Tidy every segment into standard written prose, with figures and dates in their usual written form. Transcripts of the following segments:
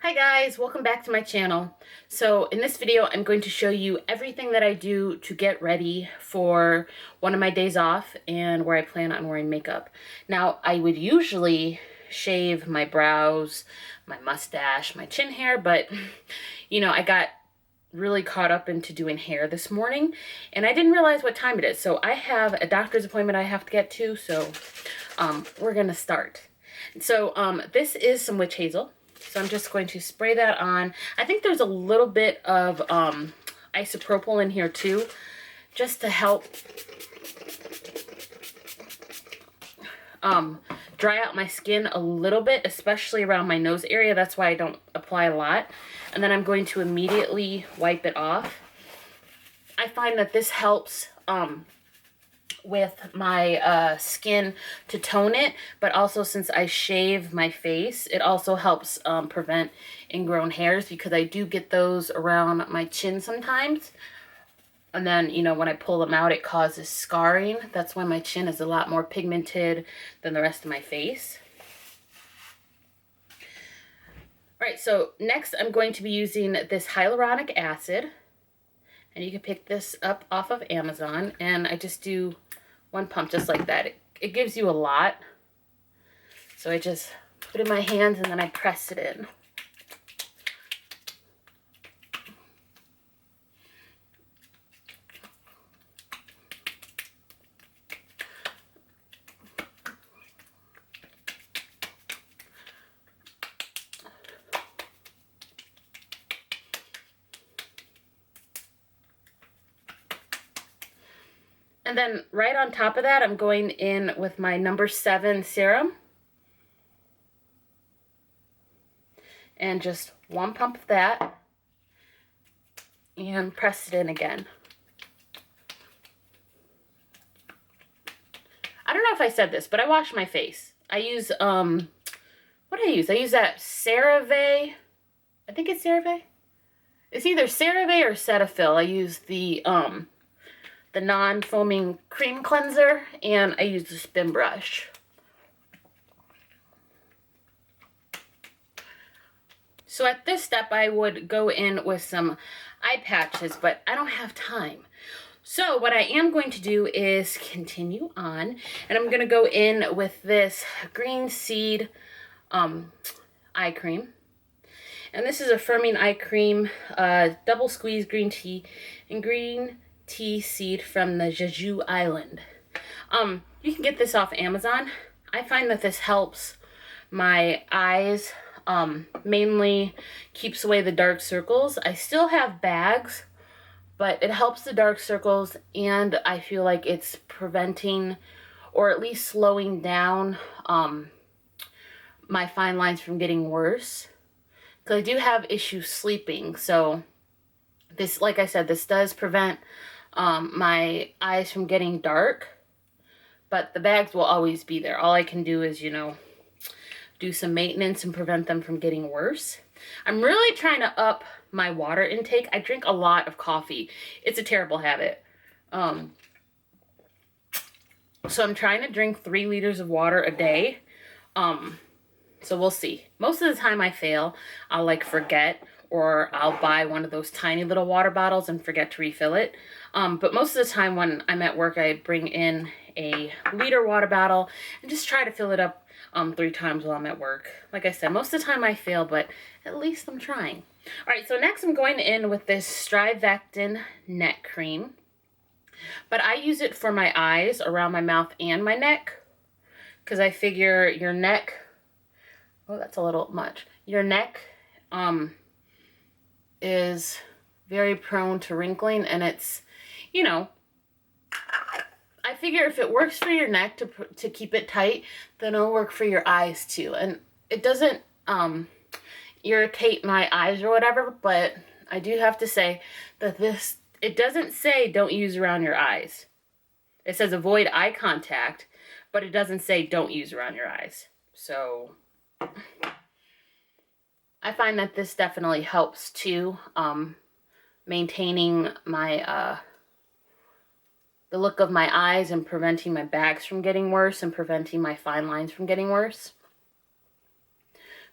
Hi guys, welcome back to my channel. So in this video, I'm going to show you everything that I do to get ready for one of my days off and where I plan on wearing makeup. Now, I would usually shave my brows, my mustache, my chin hair, but you know, I got really caught up into doing hair this morning and I didn't realize what time it is. So I have a doctor's appointment I have to get to, so we're gonna start. So this is some witch hazel. So I'm just going to spray that on. I think there's a little bit of isopropyl in here too, just to help dry out my skin a little bit, especially around my nose area. That's why I don't apply a lot. And then I'm going to immediately wipe it off. I find that this helps with my skin to tone it, but also since I shave my face, it also helps prevent ingrown hairs, because I do get those around my chin sometimes. And then, you know, when I pull them out, it causes scarring. That's why my chin is a lot more pigmented than the rest of my face. All right, so next I'm going to be using this hyaluronic acid. And you can pick this up off of Amazon. And I just do one pump just like that. It gives you a lot. So I just put it in my hands and then I press it in. And then right on top of that, I'm going in with my number 7 serum. And just one pump of that. And press it in again. I don't know if I said this, but I wash my face. I use, what do I use? I use that CeraVe. I think it's CeraVe. It's either CeraVe or Cetaphil. I use the non-foaming cream cleanser, and I use the spin brush. So at this step, I would go in with some eye patches, but I don't have time. So what I am going to do is continue on, and I'm going to go in with this Green Seed eye cream. And this is a firming eye cream, double squeeze green tea and green tea seed from the Jeju Island. You can get this off Amazon. I find that this helps my eyes, mainly keeps away the dark circles. I still have bags, but it helps the dark circles, and I feel like it's preventing or at least slowing down my fine lines from getting worse, because I do have issues sleeping. So this, like I said, this does prevent my eyes from getting dark, but the bags will always be there. All I can do is, you know, do some maintenance and prevent them from getting worse. I'm really trying to up my water intake. I drink a lot of coffee. It's a terrible habit. So I'm trying to drink 3 liters of water a day. So we'll see. Most of the time I fail. I'll like forget, or I'll buy one of those tiny little water bottles and forget to refill it. But most of the time when I'm at work, I bring in a liter water bottle and just try to fill it up 3 times while I'm at work. Like I said, most of the time I fail, but at least I'm trying. All right, so next I'm going in with this Strivectin neck cream. But I use it for my eyes, around my mouth and my neck, because I figure your neck, oh, that's a little much. Your neck is very prone to wrinkling, and it's, you know, I figure if it works for your neck to keep it tight, then it'll work for your eyes too. And it doesn't irritate my eyes or whatever, but I do have to say that this, it doesn't say don't use around your eyes. It says avoid eye contact, but it doesn't say don't use around your eyes. So I find that this definitely helps too, maintaining my the look of my eyes and preventing my bags from getting worse and preventing my fine lines from getting worse.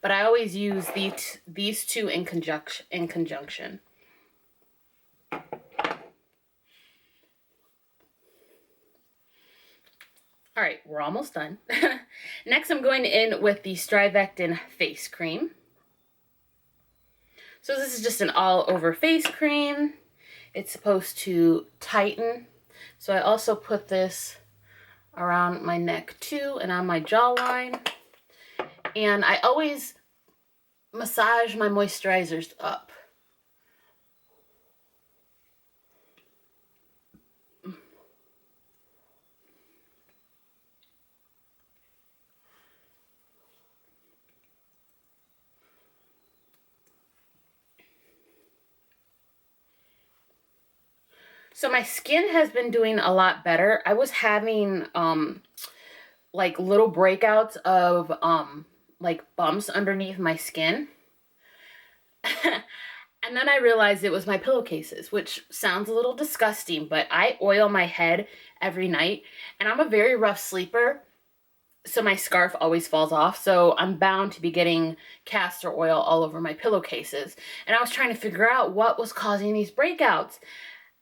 but I always use these two in conjunction. All right, we're almost done. Next, I'm going in with the Strivectin face cream. So this is just an all-over face cream. It's supposed to tighten. So I also put this around my neck too and on my jawline. And I always massage my moisturizers up. So my skin has been doing a lot better. I was having like little breakouts of like bumps underneath my skin. And then I realized it was my pillowcases, which sounds a little disgusting, but I oil my head every night, and I'm a very rough sleeper, so my scarf always falls off, so I'm bound to be getting castor oil all over my pillowcases. And I was trying to figure out what was causing these breakouts.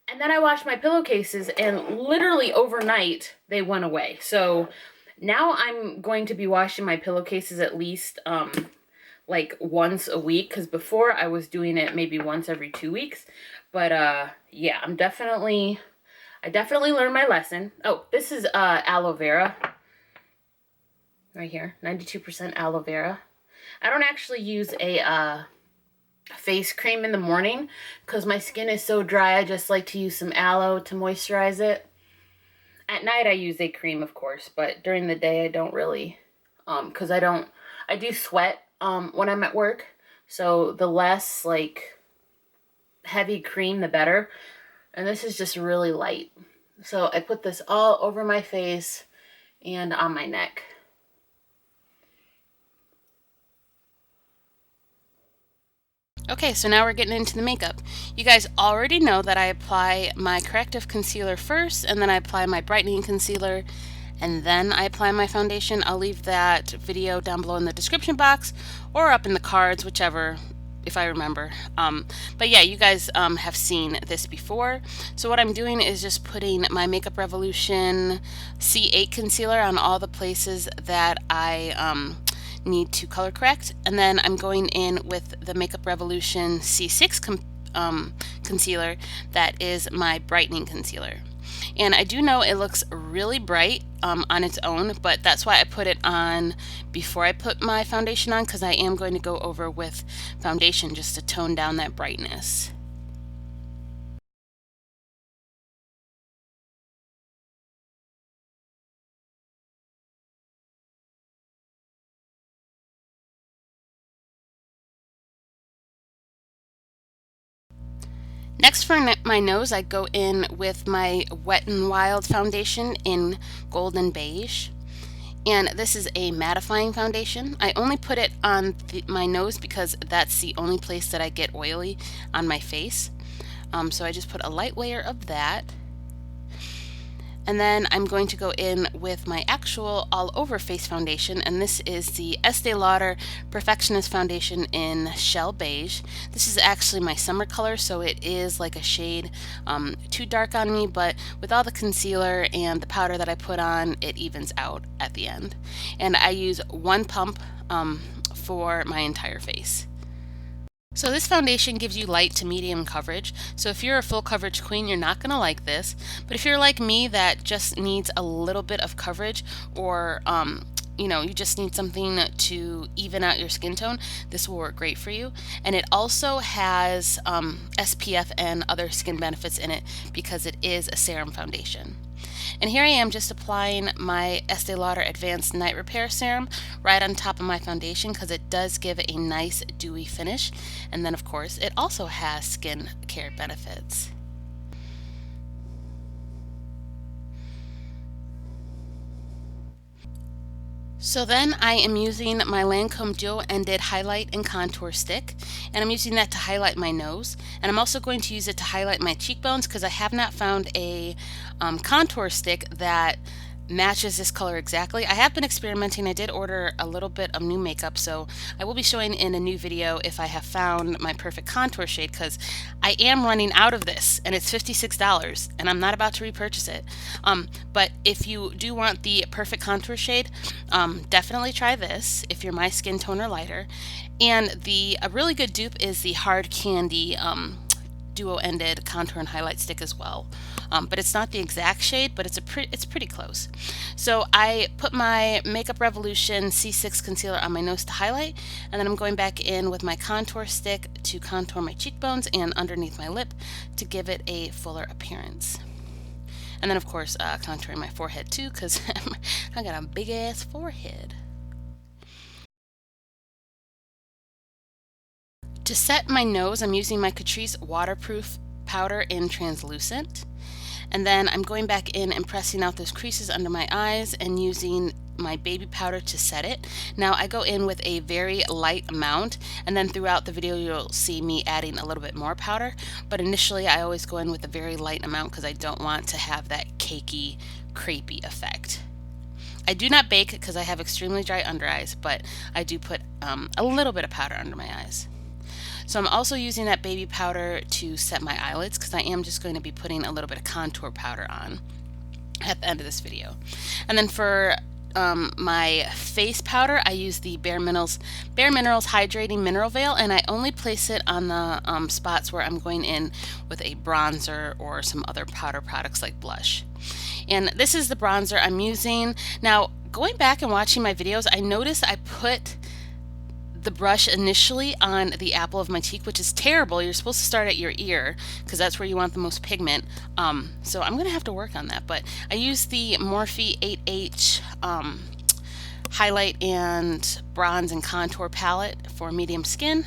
And then I washed my pillowcases, and literally overnight, they went away. So now I'm going to be washing my pillowcases at least like once a week, because before I was doing it maybe once every 2 weeks. But yeah, I definitely learned my lesson. Oh, this is aloe vera right here, 92% aloe vera. I don't actually use a face cream in the morning because my skin is so dry. I just like to use some aloe to moisturize it. At night I use a cream, of course, but during the day I don't really, because I do sweat when I'm at work, so the less like heavy cream the better. And this is just really light, so I put this all over my face and on my neck. Okay, so now we're getting into the makeup. You guys already know that I apply my corrective concealer first, and then I apply my brightening concealer, and then I apply my foundation. I'll leave that video down below in the description box or up in the cards, whichever, if I remember. But yeah, you guys have seen this before. So what I'm doing is just putting my Makeup Revolution C8 concealer on all the places that I need to color correct, and then I'm going in with the Makeup Revolution C6 concealer that is my brightening concealer. And I do know it looks really bright on its own, but that's why I put it on before I put my foundation on, because I am going to go over with foundation just to tone down that brightness. Next for my nose, I go in with my Wet n Wild foundation in Golden Beige. And this is a mattifying foundation. I only put it on my nose because that's the only place that I get oily on my face. So I just put a light layer of that. And then I'm going to go in with my actual all-over face foundation, and this is the Estee Lauder Perfectionist foundation in Shell Beige. This is actually my summer color, so it is like a shade too dark on me, but with all the concealer and the powder that I put on, it evens out at the end. And I use one pump for my entire face. So this foundation gives you light to medium coverage, so if you're a full coverage queen, you're not going to like this. But if you're like me that just needs a little bit of coverage, or you know, you just need something to even out your skin tone, this will work great for you. And it also has SPF and other skin benefits in it because it is a serum foundation. And here I am just applying my Estee Lauder Advanced Night Repair Serum right on top of my foundation because it does give a nice dewy finish. And then of course it also has skin care benefits. So then I am using my Lancome Duo Ended Highlight and Contour Stick, and I'm using that to highlight my nose, and I'm also going to use it to highlight my cheekbones because I have not found a contour stick that matches this color exactly. I have been experimenting. I did order a little bit of new makeup, so I will be showing in a new video if I have found my perfect contour shade, because I am running out of this and it's $56 and I'm not about to repurchase it. But if you do want the perfect contour shade, definitely try this if you're my skin tone or lighter. And a really good dupe is the Hard Candy duo-ended contour and highlight stick as well. But it's not the exact shade, but it's pretty close. So I put my Makeup Revolution C6 concealer on my nose to highlight, and then I'm going back in with my contour stick to contour my cheekbones and underneath my lip to give it a fuller appearance. And then of course contouring my forehead too, because I got a big ass forehead. To set my nose, I'm using my Catrice waterproof powder in Translucent. And then I'm going back in and pressing out those creases under my eyes and using my baby powder to set it. Now I go in with a very light amount, and then throughout the video you'll see me adding a little bit more powder, but initially I always go in with a very light amount because I don't want to have that cakey, crepey effect. I do not bake because I have extremely dry under eyes, but I do put a little bit of powder under my eyes. So I'm also using that baby powder to set my eyelids because I am just going to be putting a little bit of contour powder on at the end of this video. And then for my face powder, I use the Bareminerals Hydrating Mineral Veil, and I only place it on the spots where I'm going in with a bronzer or some other powder products like blush. And this is the bronzer I'm using. Now, going back and watching my videos, I noticed I put the brush initially on the apple of my cheek, which is terrible. You're supposed to start at your ear because that's where you want the most pigment. So I'm gonna have to work on that. But I use the Morphe 8H highlight and bronze and contour palette for medium skin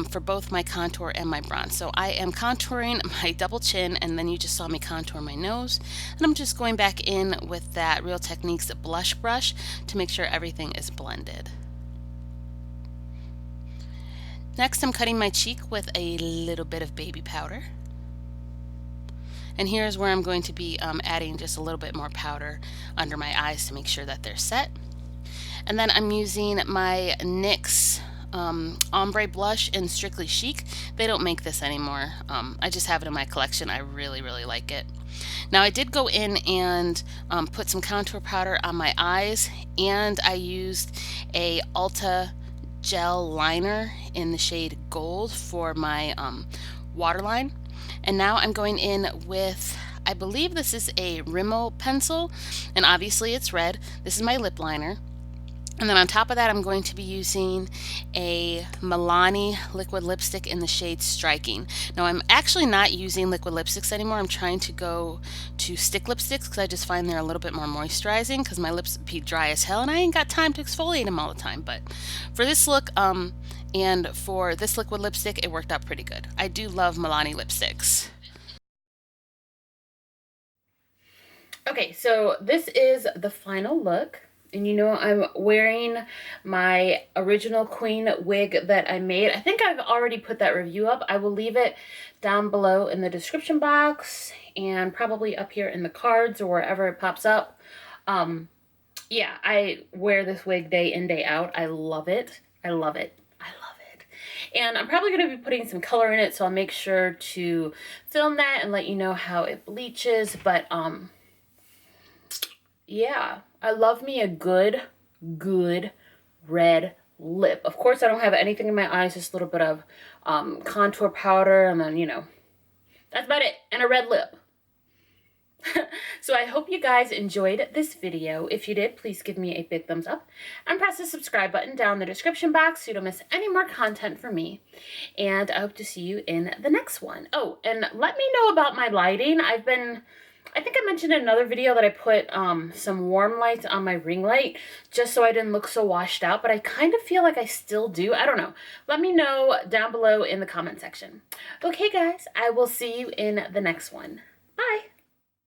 for both my contour and my bronze. So I am contouring my double chin, and then you just saw me contour my nose. And I'm just going back in with that Real Techniques blush brush to make sure everything is blended. Next, I'm cutting my cheek with a little bit of baby powder. And here's where I'm going to be adding just a little bit more powder under my eyes to make sure that they're set. And then I'm using my NYX Ombre blush in Strictly Chic. They don't make this anymore. I just have it in my collection. I really, really like it. Now I did go in and put some contour powder on my eyes, and I used a Ulta gel liner in the shade Gold for my waterline. And now I'm going in with, I believe this is a Rimmel pencil, and obviously it's red. This is my lip liner. And then on top of that, I'm going to be using a Milani liquid lipstick in the shade Striking. Now I'm actually not using liquid lipsticks anymore. I'm trying to go to stick lipsticks because I just find they're a little bit more moisturizing because my lips be dry as hell and I ain't got time to exfoliate them all the time. But for this look and for this liquid lipstick, it worked out pretty good. I do love Milani lipsticks. Okay, so this is the final look. And you know, I'm wearing my original queen wig that I made. I think I've already put that review up. I will leave it down below in the description box and probably up here in the cards or wherever it pops up. Yeah, I wear this wig day in, day out. I love it. I love it. I love it. And I'm probably going to be putting some color in it, so I'll make sure to film that and let you know how it bleaches. But, yeah, I love me a good red lip. Of course, I don't have anything in my eyes, just a little bit of contour powder, and then, you know, that's about it, and a red lip. So I hope you guys enjoyed this video. If you did, please give me a big thumbs up and press the subscribe button down in the description box so you don't miss any more content from me. And I hope to see you in the next one. Oh, and let me know about my lighting. I think I mentioned in another video that I put some warm lights on my ring light just so I didn't look so washed out, but I kind of feel like I still do. I don't know. Let me know down below in the comment section. Okay, guys, I will see you in the next one. Bye.